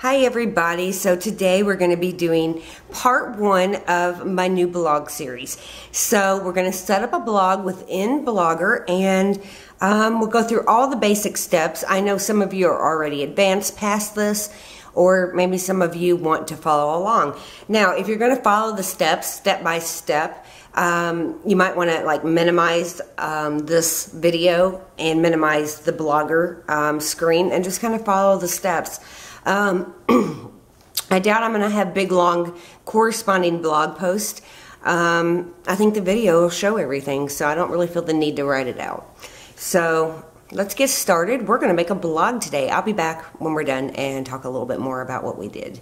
Hi everybody, so today we're going to be doing part one of my new blog series. So we're going to set up a blog within Blogger and we'll go through all the basic steps. I know some of you are already advanced past this, or maybe some of you want to follow along. Now if you're going to follow the steps step by step, you might want to minimize this video and minimize the Blogger screen and just kind of follow the steps. I doubt I'm going to have big, long, corresponding blog posts. I think the video will show everything, so I don't really feel the need to write it out. So let's get started. We're going to make a blog today. I'll be back when we're done and talk a little bit more about what we did.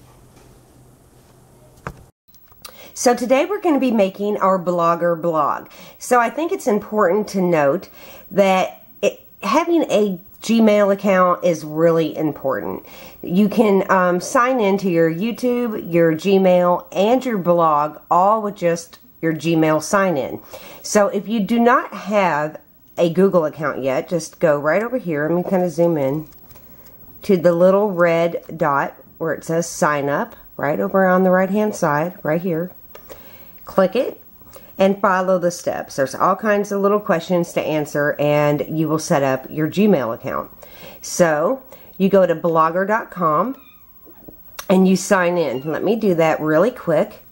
So today we're going to be making our Blogger blog. So I think it's important to note that having a Gmail account is really important. You can sign into your YouTube, your Gmail, and your blog all with just your Gmail sign-in. So if you do not have a Google account yet, just go right over here. Let me kind of zoom in to the little red dot where it says sign up, right over on the right hand side, right here. Click it and follow the steps. There's all kinds of little questions to answer and you will set up your Gmail account. So you go to blogger.com and you sign in. Let me do that really quick.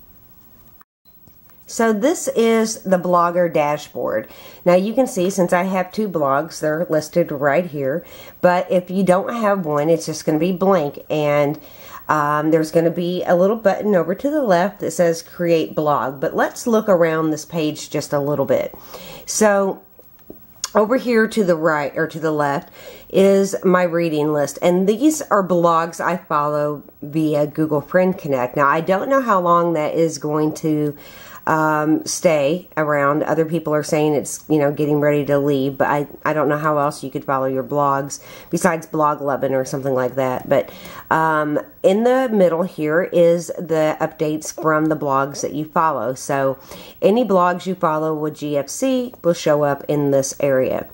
So this is the Blogger dashboard. Now you can see, since I have two blogs, they're listed right here. But if you don't have one, it's just going to be blank, and there's going to be a little button over to the left that says create blog. But let's look around this page just a little bit. So over here to the right, or to the left, is my reading list. And these are blogs I follow via Google Friend Connect. Now I don't know how long that is going to stay around. Other people are saying it's, getting ready to leave, but I don't know how else you could follow your blogs besides Blog Lovin' or something like that. But in the middle here is the updates from the blogs that you follow. So any blogs you follow with GFC will show up in this area.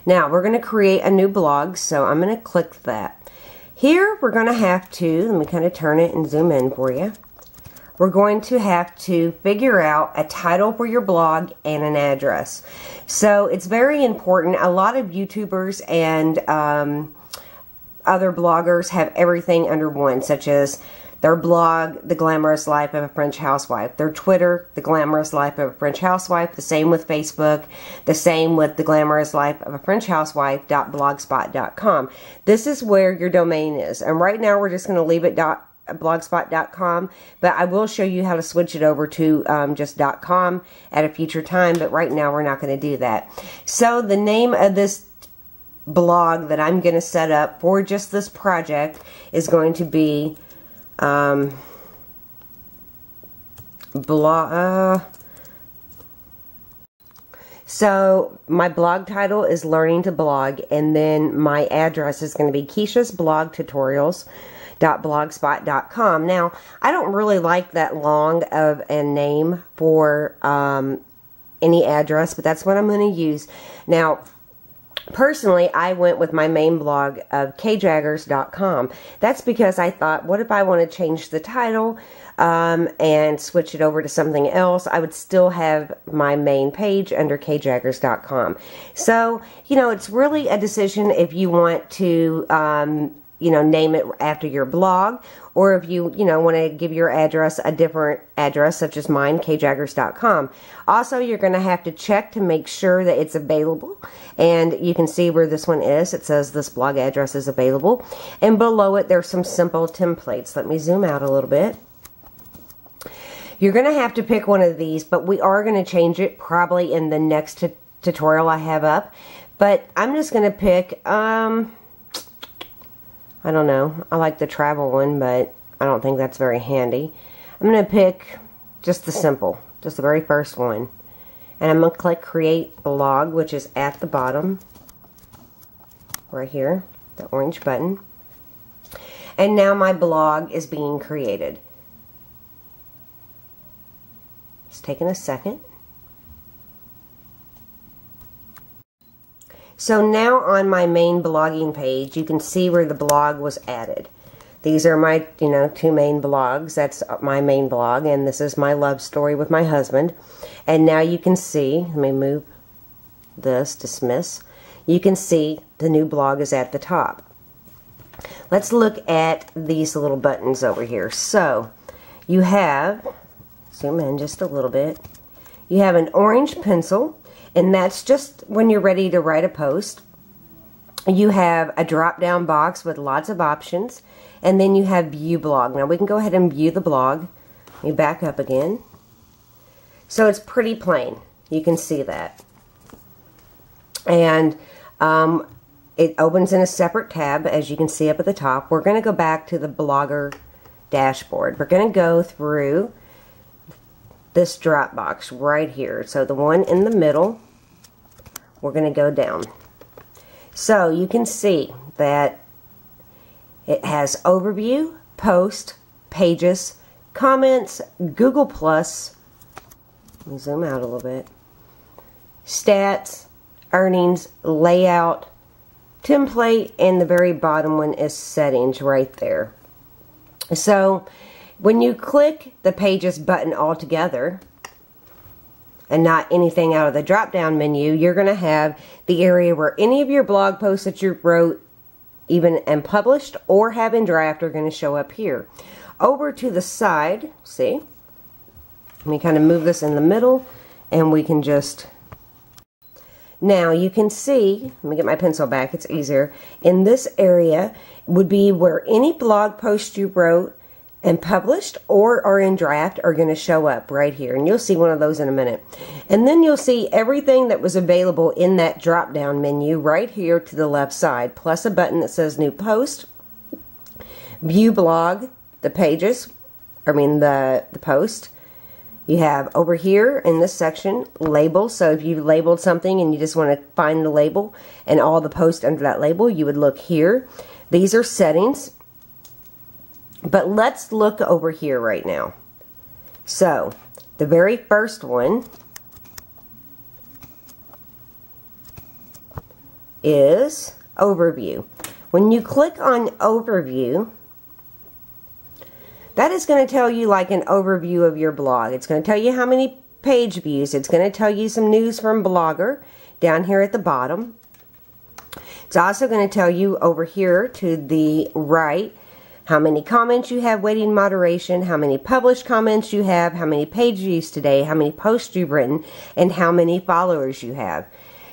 Now we're going to create a new blog, so I'm going to click that. Here we're going to have to, let me kind of turn it and zoom in for you. We're going to have to figure out a title for your blog and an address. So it's very important. A lot of YouTubers and other bloggers have everything under one, such as their blog, The Glamorous Life of a French Housewife, their Twitter, The Glamorous Life of a French Housewife, the same with Facebook, the same with The Glamorous Life of a French Housewife.blogspot.com. This is where your domain is. And right now we're just going to leave it blogspot.com, but I will show you how to switch it over to just .com at a future time, but right now we're not going to do that. So the name of this blog that I'm going to set up for just this project is going to be so my blog title is Learning to Blog, and then my address is going to be Keisha's Blog Tutorials .blogspot.com. Now, I don't really like that long of a name for any address, but that's what I'm going to use. Now, personally, I went with my main blog of kjaggers.com. That's because I thought, what if I want to change the title and switch it over to something else? I would still have my main page under kjaggers.com. So, it's really a decision if you want to name it after your blog, or if you, want to give your address a different address, such as mine, kjaggers.com. Also, you're going to have to check to make sure that it's available, and you can see where this one is. It says this blog address is available, and below it there's some simple templates. Let me zoom out a little bit. You're going to have to pick one of these, but we are going to change it probably in the next tutorial I have up. But I'm just going to pick I don't know. I like the travel one, but I don't think that's very handy. I'm going to pick just the simple, just the very first one. And I'm going to click Create Blog, which is at the bottom, right here, the orange button. And now my blog is being created. It's taking a second. So now on my main blogging page, you can see where the blog was added. These are my, two main blogs. That's my main blog, and this is my love story with my husband. And now you can see, let me move this, dismiss. You can see the new blog is at the top. Let's look at these little buttons over here. So, you have, zoom in just a little bit, you have an orange pencil, and that's just when you're ready to write a post. You have a drop-down box with lots of options, and then you have View Blog. Now we can go ahead and view the blog. Let me back up again. So it's pretty plain. You can see that. And it opens in a separate tab, as you can see up at the top. We're going to go back to the Blogger dashboard. We're going to go through this drop box right here. So the one in the middle, we're going to go down. So you can see that it has overview, post, pages, comments, Google Plus, let me zoom out a little bit, stats, earnings, layout, template, and the very bottom one is settings right there. So when you click the Pages button all together, and not anything out of the drop-down menu, you're going to have the area where any of your blog posts that you wrote, even and published, or have in draft are going to show up here. Over to the side, see? Let me kind of move this in the middle, and we can just... Now you can see, let me get my pencil back, it's easier. In this area would be where any blog post you wrote and published or are in draft are going to show up right here. And you'll see one of those in a minute. And then you'll see everything that was available in that drop down menu right here to the left side, plus a button that says New Post, View Blog, the pages, the post. You have over here in this section, label. So if you labeled something and you just want to find the label and all the posts under that label, you would look here. These are settings. But let's look over here right now. So, the very first one is Overview. When you click on Overview, that is going to tell you like an overview of your blog. It's going to tell you how many page views. It's going to tell you some news from Blogger down here at the bottom. It's also going to tell you over here to the right how many comments you have waiting moderation, how many published comments you have, how many page views today, how many posts you've written, and how many followers you have.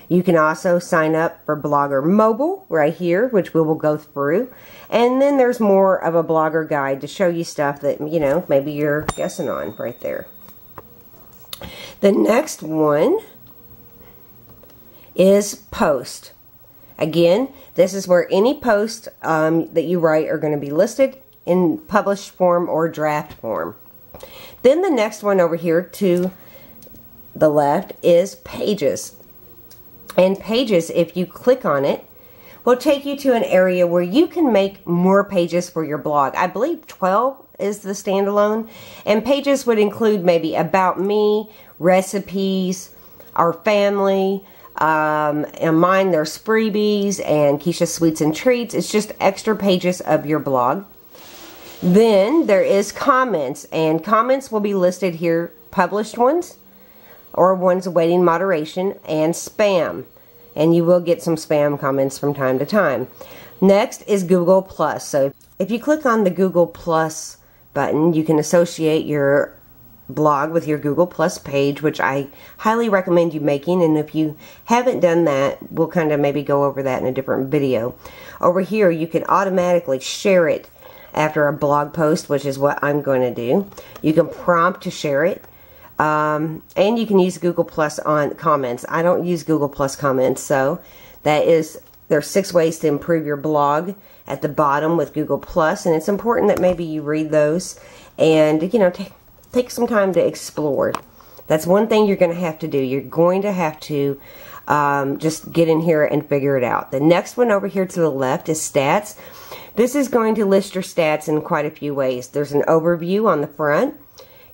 You can also sign up for Blogger Mobile right here, which we will go through. And then there's more of a Blogger guide to show you stuff that, maybe you're guessing on right there. The next one is Post. Again, this is where any post that you write are going to be listed in published form or draft form. Then the next one over here to the left is Pages. And Pages, if you click on it, will take you to an area where you can make more pages for your blog. I believe 12 is the standalone. And Pages would include maybe About Me, recipes, our family, and mine there's freebies and Keisha Sweets and Treats. It's just extra pages of your blog. Then there is comments, and comments will be listed here, published ones or ones awaiting moderation, and spam. And you will get some spam comments from time to time. Next is Google Plus. So if you click on the Google Plus button, you can associate your blog with your Google Plus page, which I highly recommend you making. And if you haven't done that, we'll kind of maybe go over that in a different video. Over here, you can automatically share it after a blog post, which is what I'm going to do. You can prompt to share it. And you can use Google Plus on comments. I don't use Google Plus comments, so there's 6 ways to improve your blog at the bottom with Google Plus, and it's important that maybe you read those and take some time to explore. That's one thing you're going to have to do. You're going to have to just get in here and figure it out. The next one over here to the left is Stats. This is going to list your stats in quite a few ways. There's an overview on the front.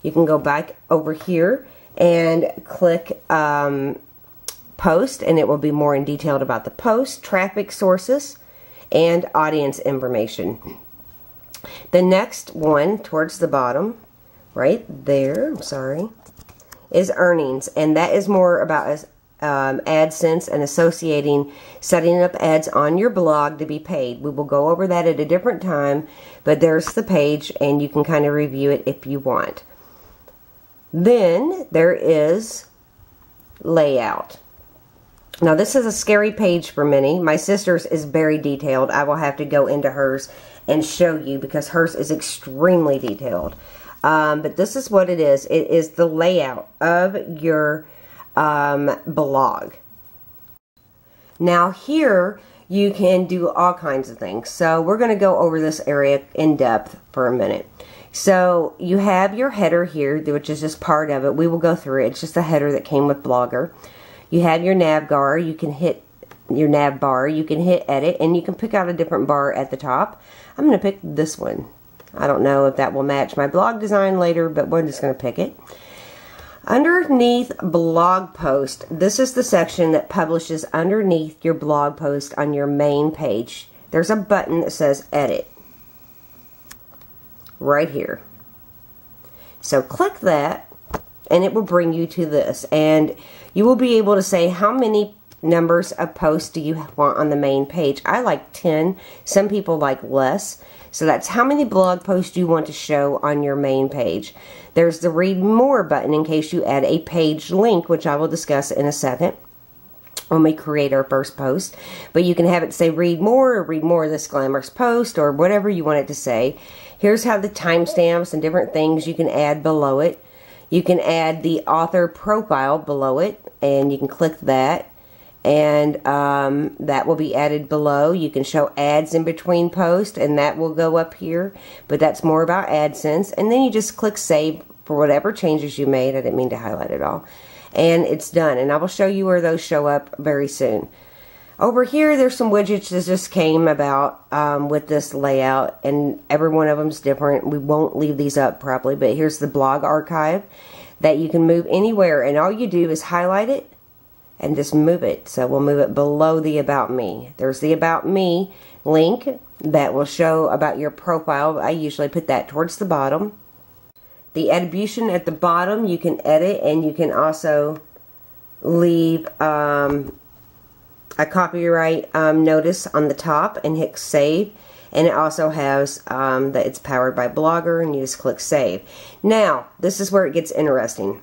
You can go back over here and click Post, and it will be more in detail about the post, traffic sources, and audience information. The next one towards the bottom, right there, I'm sorry, is earnings. And that is more about AdSense and associating, setting up ads on your blog to be paid. We will go over that at a different time, but there's the page and you can kind of review it if you want. Then there is layout. Now this is a scary page for many. My sister's is very detailed. I will have to go into hers and show you because hers is extremely detailed. But this is what it is. It is the layout of your blog. Now here you can do all kinds of things. So we're going to go over this area in depth for a minute. So you have your header here, which is just part of it. We will go through it. It's just a header that came with Blogger. You have your nav bar. You can hit your nav bar. You can hit edit, and you can pick out a different bar at the top. I'm going to pick this one. I don't know if that will match my blog design later, but we're just going to pick it. Underneath blog post, this is the section that publishes underneath your blog post on your main page. There's a button that says edit right here. So click that and it will bring you to this, and you will be able to say how many numbers of posts do you want on the main page. I like 10. Some people like less. So that's how many blog posts you want to show on your main page. There's the read more button in case you add a page link, which I will discuss in a second when we create our first post. But you can have it say read more or read more of this glamorous post or whatever you want it to say. Here's how the timestamps and different things you can add below it. You can add the author profile below it, and you can click that. And that will be added below. You can show ads in between posts, and that will go up here, but that's more about AdSense. And then you just click save for whatever changes you made. I didn't mean to highlight it all. And it's done, and I will show you where those show up very soon. Over here there's some widgets that just came about with this layout, and every one of them is different. We won't leave these up properly, but here's the blog archive that you can move anywhere, and all you do is highlight it and just move it. So we'll move it below the About Me. There's the About Me link that will show about your profile. I usually put that towards the bottom. The attribution at the bottom, you can edit, and you can also leave a copyright notice on the top and hit save. And it also has that it's powered by Blogger, and you just click save. Now, this is where it gets interesting.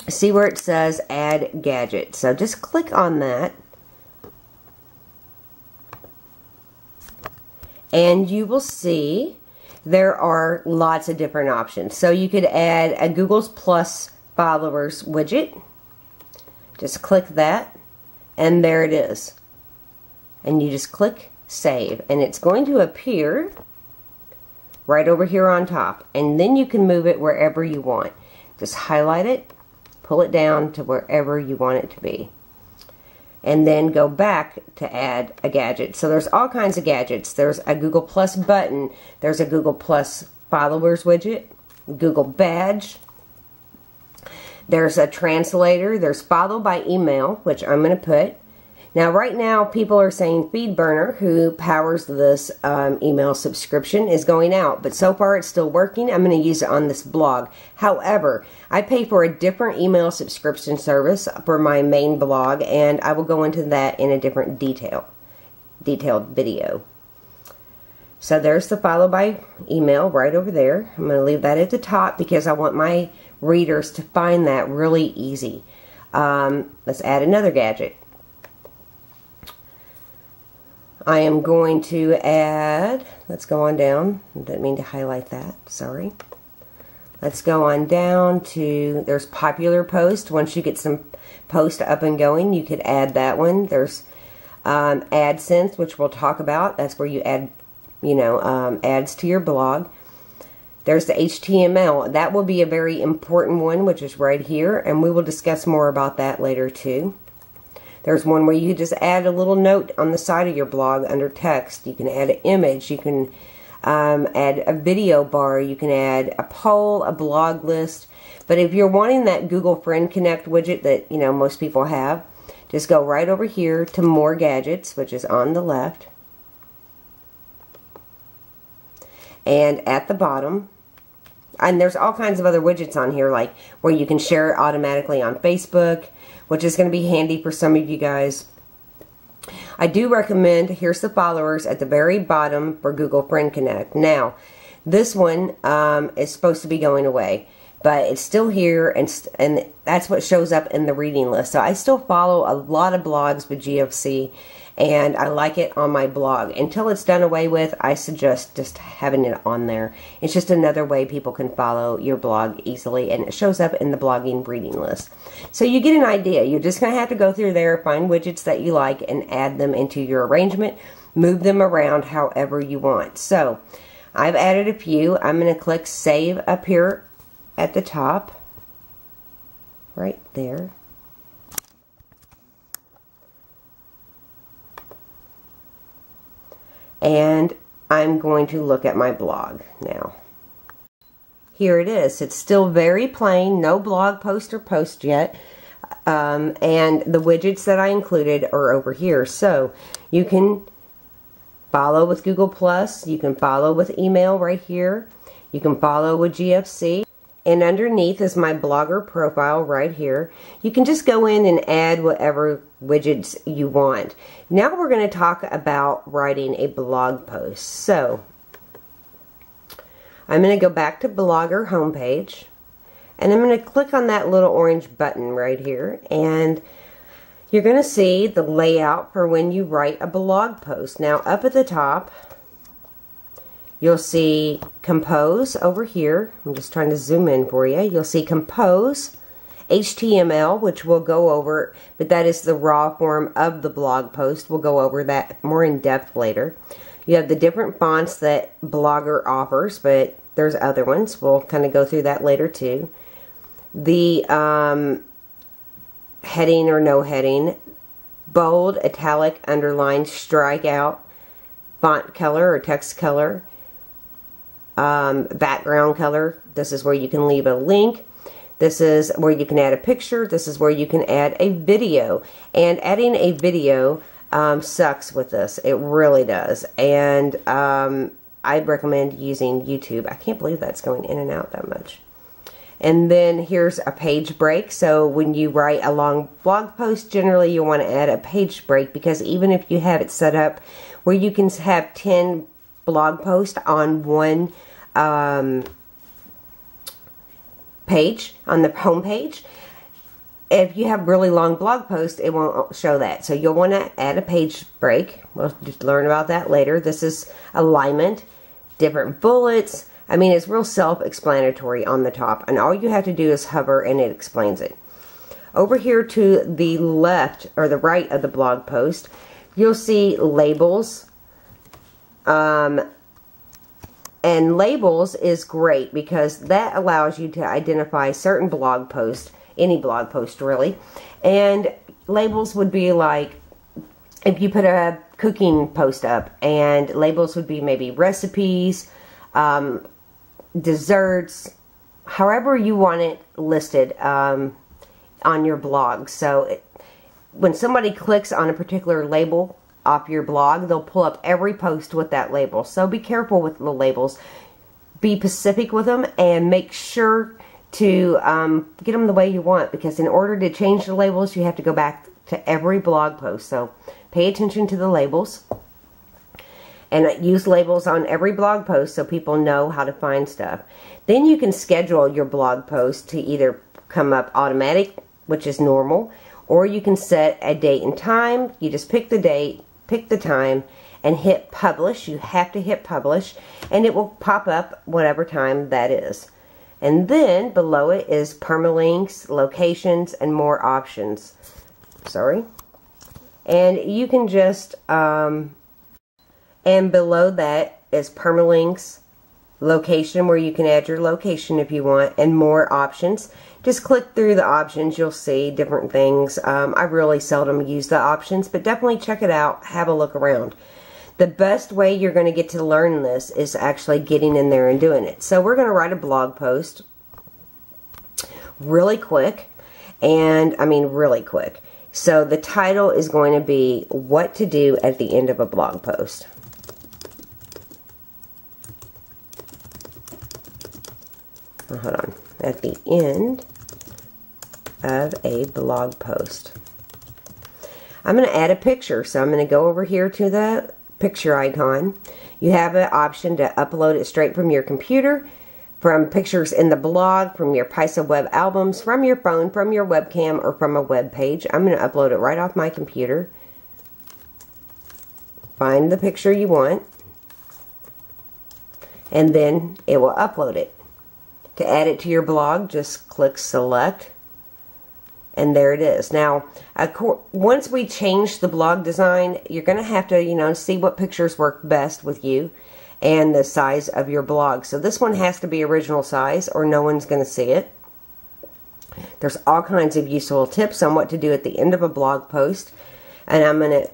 See where it says add gadget. So just click on that, and you will see there are lots of different options. So you could add a Google's Plus followers widget. Just click that, and there it is. And you just click save, and it's going to appear right over here on top. And then you can move it wherever you want. Just highlight it, pull it down to wherever you want it to be, and then go back to add a gadget. So there's all kinds of gadgets. There's a Google Plus button, there's a Google Plus followers widget, Google badge, there's a translator, there's follow by email, which I'm going to put. Now right now people are saying FeedBurner, who powers this email subscription, is going out, but so far it's still working. I'm going to use it on this blog. However, I pay for a different email subscription service for my main blog, and I will go into that in a different detailed video. So there's the follow by email right over there. I'm going to leave that at the top because I want my readers to find that really easy. Let's add another gadget. I am going to add, let's go on down. I didn't mean to highlight that, sorry. Let's go on down to, there's popular post. Once you get some post up and going, you could add that one. There's AdSense, which we'll talk about. That's where you add, ads to your blog. There's the HTML. That will be a very important one, which is right here, and we will discuss more about that later too. There's one where you just add a little note on the side of your blog under text. You can add an image. You can add a video bar. You can add a poll, a blog list. But if you're wanting that Google Friend Connect widget that most people have, just go right over here to More Gadgets, which is on the left. And at the bottom, and there's all kinds of other widgets on here, like where you can share it automatically on Facebook, which is going to be handy for some of you guys. I do recommend, here's the followers at the very bottom for Google Friend Connect. Now, this one is supposed to be going away, but it's still here, and that's what shows up in the reading list. So I still follow a lot of blogs with GFC, and I like it on my blog. Until it's done away with, I suggest just having it on there. It's just another way people can follow your blog easily, and it shows up in the blogging reading list. So you get an idea. You're just going to have to go through there, find widgets that you like, and add them into your arrangement. Move them around however you want. So I've added a few. I'm going to click Save up here at the top, right there. And I'm going to look at my blog now. Here it is. It's still very plain, no blog post or post yet. And the widgets that I included are over here. So you can follow with Google+, you can follow with email right here, you can follow with GFC. And underneath is my blogger profile right here. You can just go in and add whatever widgets you want. Now we're going to talk about writing a blog post. So I'm going to go back to Blogger homepage, and I'm going to click on that little orange button right here, and you're going to see the layout for when you write a blog post. Now up at the top, you'll see Compose over here. I'm just trying to zoom in for you. You'll see Compose, HTML, which we'll go over, but that is the raw form of the blog post. We'll go over that more in depth later. You have the different fonts that Blogger offers, but there's other ones. We'll kind of go through that later too. The heading or no heading, bold, italic, underline, strikeout, font color or text color, background color. This is where you can leave a link. This is where you can add a picture. This is where you can add a video. And adding a video sucks with this. It really does. And I'd recommend using YouTube. I can't believe that's going in and out that much. And then here's a page break. So when you write a long blog post, generally you want to add a page break, because even if you have it set up where you can have 10 blog posts on one page, on the home page, if you have really long blog posts, it won't show that. So you'll want to add a page break. We'll just learn about that later. This is alignment, different bullets. I mean, it's real self-explanatory on the top, and all you have to do is hover and it explains it. Over here to the left or the right of the blog post, you'll see labels. And labels is great because that allows you to identify certain blog posts, any blog post really. And labels would be like if you put a cooking post up, and labels would be maybe recipes, desserts, however you want it listed on your blog. So when somebody clicks on a particular label off your blog, they'll pull up every post with that label. So be careful with the labels. Be specific with them, and make sure to get them the way you want, because in order to change the labels, you have to go back to every blog post. So pay attention to the labels, and use labels on every blog post so people know how to find stuff. Then you can schedule your blog post to either come up automatic, which is normal, or you can set a date and time. You just pick the date, pick the time, and hit publish. You have to hit publish, and it will pop up whatever time that is. And then below it is permalinks, locations, and more options. Sorry. And you can just, and below that is permalinks, location, where you can add your location if you want, and more options. Just click through the options, you'll see different things. I really seldom use the options, but definitely check it out, have a look around. The best way you're going to get to learn this is actually getting in there and doing it. So we're going to write a blog post really quick, and I mean really quick. So the title is going to be What to Do at the End of a Blog Post. hold on, at the end of a blog post. I'm going to add a picture, so I'm going to go over here to the picture icon. You have an option to upload it straight from your computer, from pictures in the blog, from your Pisa web albums, from your phone, from your webcam, or from a web page. I'm going to upload it right off my computer. Find the picture you want, and then it will upload it. To add it to your blog, just click select, and there it is. Now, once we change the blog design, you're going to have to, see what pictures work best with you and the size of your blog. So this one has to be original size or no one's going to see it. There's all kinds of useful tips on what to do at the end of a blog post. And I'm going to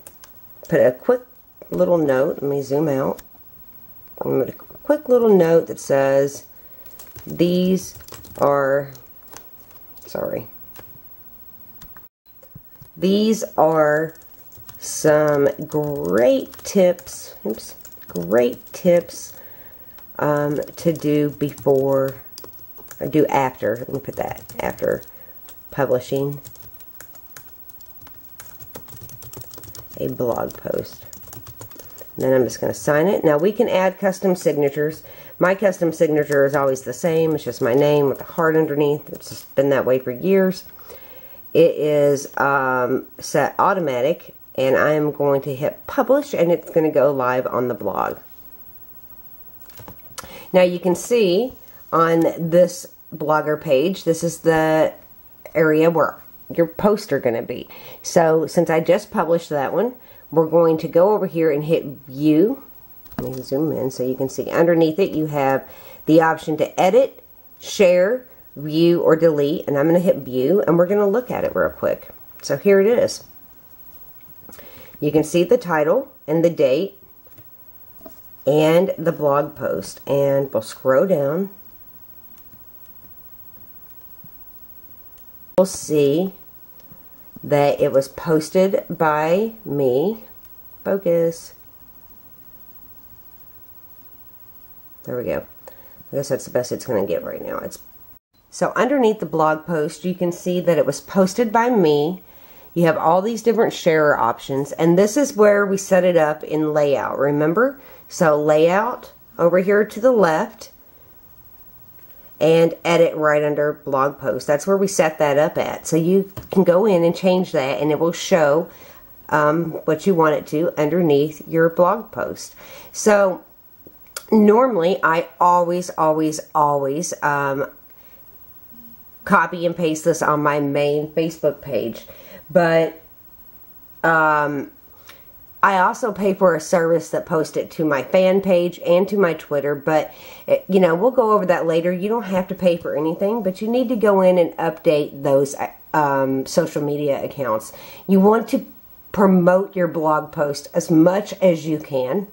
put a quick little note. Let me zoom out. I'm going to put a quick little note that says, these are some great tips, to do before, or do after, let me put that, after publishing a blog post. And then I'm just going to sign it. Now we can add custom signatures. My custom signature is always the same. It's just my name with a heart underneath. It's just been that way for years. It is set automatic, and I'm going to hit publish, and it's going to go live on the blog. Now you can see on this blogger page, this is the area where your posts are going to be. So since I just published that one, we're going to go over here and hit view. Let me zoom in so you can see. Underneath it you have the option to edit, share, view, or delete, and I'm going to hit view, and we're going to look at it real quick. So here it is. You can see the title and the date and the blog post, and we'll scroll down. We'll see that it was posted by me. Focus. There we go. I guess that's the best it's going to get right now. So underneath the blog post, you can see that it was posted by me. You have all these different share options, and this is where we set it up in layout, remember? So layout over here to the left, and edit right under blog post. That's where we set that up at. So you can go in and change that, and it will show what you want it to underneath your blog post. So normally I always copy and paste this on my main Facebook page, but I also pay for a service that posts it to my fan page and to my Twitter, but we'll go over that later. You don't have to pay for anything, but you need to go in and update those social media accounts. You want to promote your blog post as much as you can.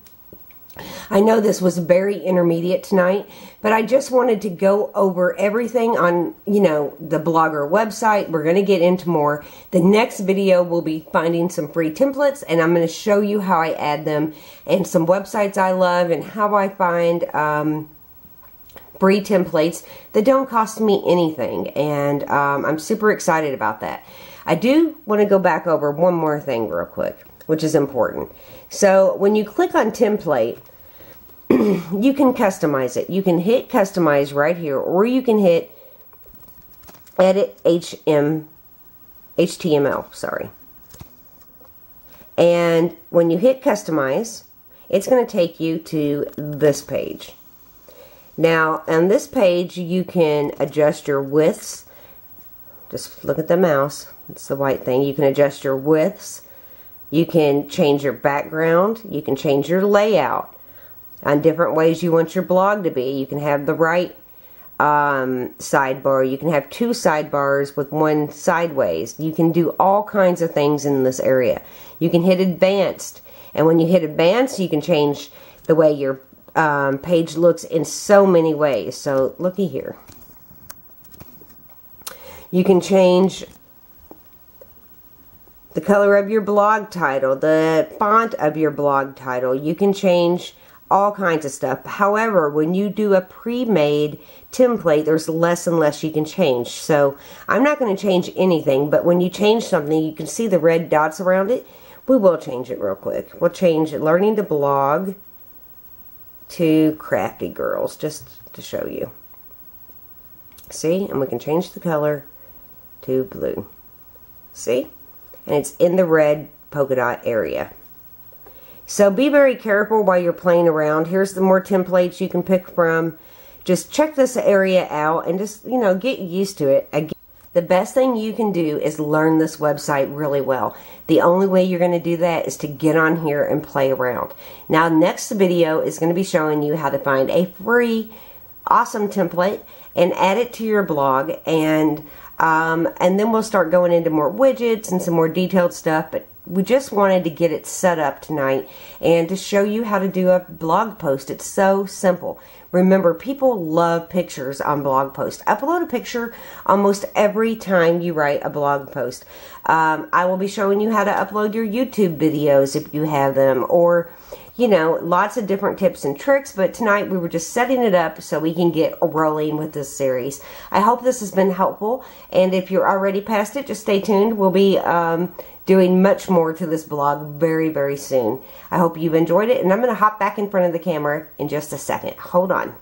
I know this was very intermediate tonight, but I just wanted to go over everything on, the Blogger website. We're going to get into more. The next video will be finding some free templates, and I'm going to show you how I add them, and some websites I love, and how I find free templates that don't cost me anything. And I'm super excited about that. I do want to go back over one more thing real quick, which is important. So when you click on template, you can customize it. You can hit customize right here, or you can hit edit HTML, sorry. And when you hit customize, it's going to take you to this page. Now on this page you can adjust your widths. Just look at the mouse. It's the white thing. You can adjust your widths. You can change your background. You can change your layout on different ways you want your blog to be. You can have the right sidebar. You can have two sidebars with one sideways. You can do all kinds of things in this area. You can hit advanced, and when you hit advanced, you can change the way your page looks in so many ways. So looky here. You can change the color of your blog title, the font of your blog title. You can change all kinds of stuff. However, when you do a pre-made template, there's less and less you can change. So I'm not going to change anything, but when you change something, you can see the red dots around it. We will change it real quick. We'll change Learning to Blog to Crafty Girls, just to show you. See? And we can change the color to blue. See? And it's in the red polka dot area. So be very careful while you're playing around. Here's the more templates you can pick from. Just check this area out and just, you know, get used to it. Again, the best thing you can do is learn this website really well. The only way you're going to do that is to get on here and play around. Now, next video is going to be showing you how to find a free, awesome template and add it to your blog, and then we'll start going into more widgets and some more detailed stuff. But we just wanted to get it set up tonight and to show you how to do a blog post. It's so simple. Remember, people love pictures on blog posts. Upload a picture almost every time you write a blog post. I will be showing you how to upload your YouTube videos if you have them, or, you know, lots of different tips and tricks. But tonight we were just setting it up so we can get rolling with this series. I hope this has been helpful, and if you're already past it, just stay tuned. We'll be doing much more to this blog very, very soon. I hope you've enjoyed it, and I'm going to hop back in front of the camera in just a second. Hold on.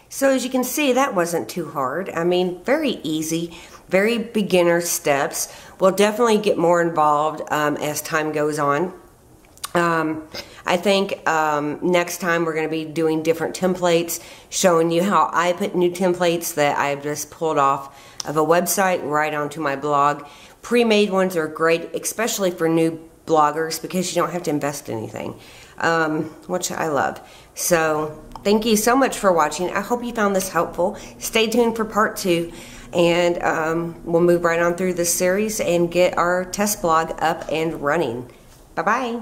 So as you can see, that wasn't too hard. I mean, very easy, very beginner steps. We'll definitely get more involved as time goes on. I think next time we're going to be doing different templates, showing you how I put new templates that I've just pulled off of a website right onto my blog. Pre-made ones are great, especially for new bloggers, because you don't have to invest in anything, which I love. So thank you so much for watching. I hope you found this helpful. Stay tuned for part 2, and we'll move right on through this series and get our test blog up and running. Bye-bye.